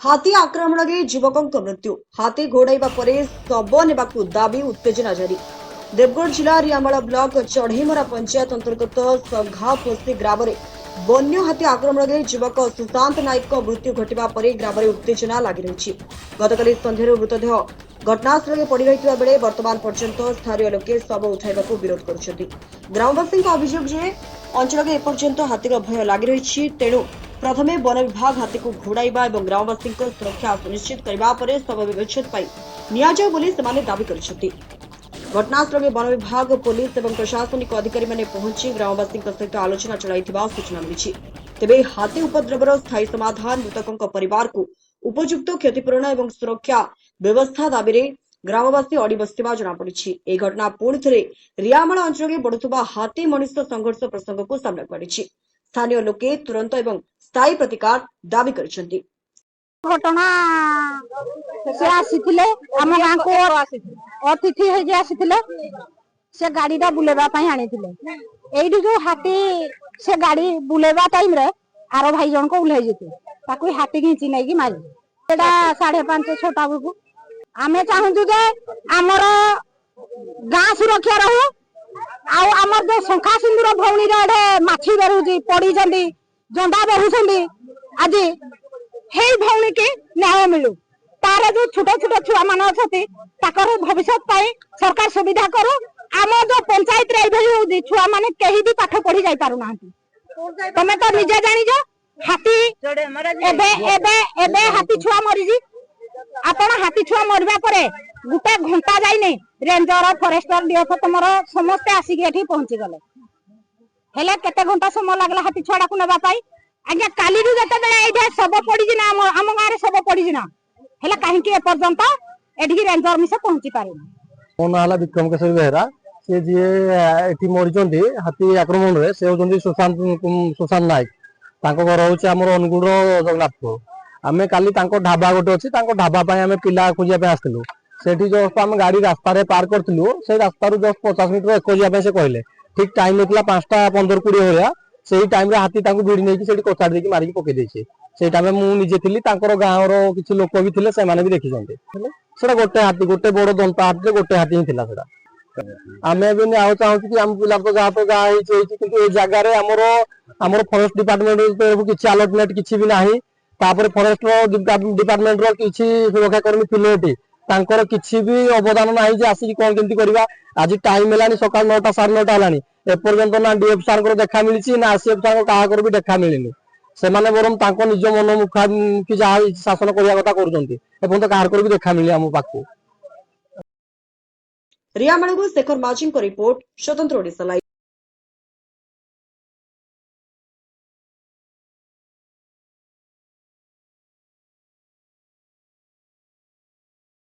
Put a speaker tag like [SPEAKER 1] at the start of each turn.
[SPEAKER 1] हाथी आक्रमण में युवकों मृत्यु हाथी घोड़ाइबा परे शव नेबाकू दाबी उत्तेजना जारी देवगढ़ जिला रियामाल ब्लॉक चढ़ईमरा पंचायत अंतर्गत संघापोसी ग्राम में वन्य हाथी आक्रमण में युवक सुशांत नायक मृत्यु घटवा पर ग्राम में उत्तेजना लगी रही गतकाली संध्यार मृतदेह घटनास्थल में पड़ रही बेले वर्तमान पर्यंत स्थानीय लोके शव उठाइबा विरोध कर ग्रामवासी अभियोग अंचल में एपर्यंत हाथीर भय लगी रही तेणु प्रथमे वन विभाग हाथी को घोड़ाइबा और ग्रामवासी सुरक्षा सुनिश्चित करने शव व्यवच्छेद नियाजाओ बोली सेमाने दाबी करिसेंति। घटनास्थल में वन विभाग पुलिस और प्रशासनिक अधिकारी माने पहुंची ग्रामवासी सहित आलोचना चलाइथिबा सूचना मिली। तेबे हाथी उपद्रवर स्थायी समाधान मृतकों परिवार को उपयुक्त क्षतिपूरण और सुरक्षा व्यवस्था दाबी ग्रामवासी अड़ी बसवा जनापड़ी। यह घटना पुणी थे रियामाल अंचल में बढ़ुवा हाथी मनुष्य संघर्ष प्रसंग को सामना कर स्थानीय लोके तुरंत एवं स्थायी प्रतिकार दाबी करिसेंति।
[SPEAKER 2] घटना से आसीथिले हम गां को अतिथि हे जे आसीथिले से गाड़ी दा बुलेबा पई आनीथिले एइडी जो हाथी से गाड़ी बुलेबा टाइम रे आरो भाई जन को उल्हे जेते ताकू हाथी घिंची नै की मारी एडा 5:30 6टा बकू आमे चाहू जे हमर गां सुरक्षा रहू आउ हमर जो शंखा सिंदूर भौणी रे माछी बेरुजी पड़ी जंदी जंडा बेहुसंदी आज हे भौणी के न्याय मिलू तार जो छोट छोट छुआ मान अच्छी भविष्य सरकार सुविधा करो आम जो पंचायत रे छुआ माने कहीं भी पाठ पढ़ी जाई पारु ना तमे तो निजे जानिज हाथी एबे एबे एबे हाथी छुआ मरीजी आपण हाथी छुआ मरबा परे गुटे घंटा जाई नै रेंजर फॉरेस्टर डीएफ तमर समस्त आसी एठी पहुंची गले हेले केते घंटा समय लागला हाथी छुआ को नेबा पाई आज्ञा काली रु जते बेले एठे सब पड़ी जिना हम गां रे सब पड़ी जिना हेले काहे कि ए पर्यंत एठी रेंजर मिसे पहुंची पारे
[SPEAKER 3] कोन आला विक्रम केसरी बेहरा से जे एठी मरि जंदी हाथी आक्रमण रे से जंदी सुशांत नायक तांको घर होचे हमर अनुगुण जगन्नाथपुर आमे काली तांको ढाबा गोटे अछि तांको ढाबा पय आमे पिला खोजिया पे आस्थिलु सेठी जस्ट हम गाड़ी रास्ता रे पार करथिलु से रास्ता रु जस्ट 50 मीटर एक खोजिया पे से कहले ठीक टाइम होतला 5:15-20 होया सेही टाइम रे हाथी तांको भिड़ी नेकी सेठी कोचाड़ देकी मारी पके देछि सेही टाइम मु निजे थिली तांकर गांव रो किछि लोक भी थिले से माने भी देखि जंते सेटा गोटे हाथी गोटे बड़ दंता हाथी गोटे हाथी ही थिला सेटा आमे भी आउ चाहू कि हम पिला तो जहाँ तो गा किंतु ए जगह रे हमरो फॉरेस्ट डिपार्टमेंट तरफ किछि अलर्टमेंट किछि भी नाही तापर फॉरेस्ट डिपार्टमेंट रो किछि सुरक्षा कर्मी थिले एठी तांकर किछि भी अवदान नाही जे आसी कोन केंती करबा आज टाइम हेलानी सकाळ 9टा 9:30 हेलानी ए पर्यंत ना डीएफ सार को देखा मिली ना आसीएफ सार को कहा कर भी देखा मिलनी से माने बरम तांको निज मन मुखा कि जहाँ शासन करिया कथा करूछंती ए पर्यंत कहार कर भी देखा मिली हम पाखु।
[SPEAKER 1] रियामाल शेखर माझी को रिपोर्ट स्वतंत्र ओडिशा लाइव।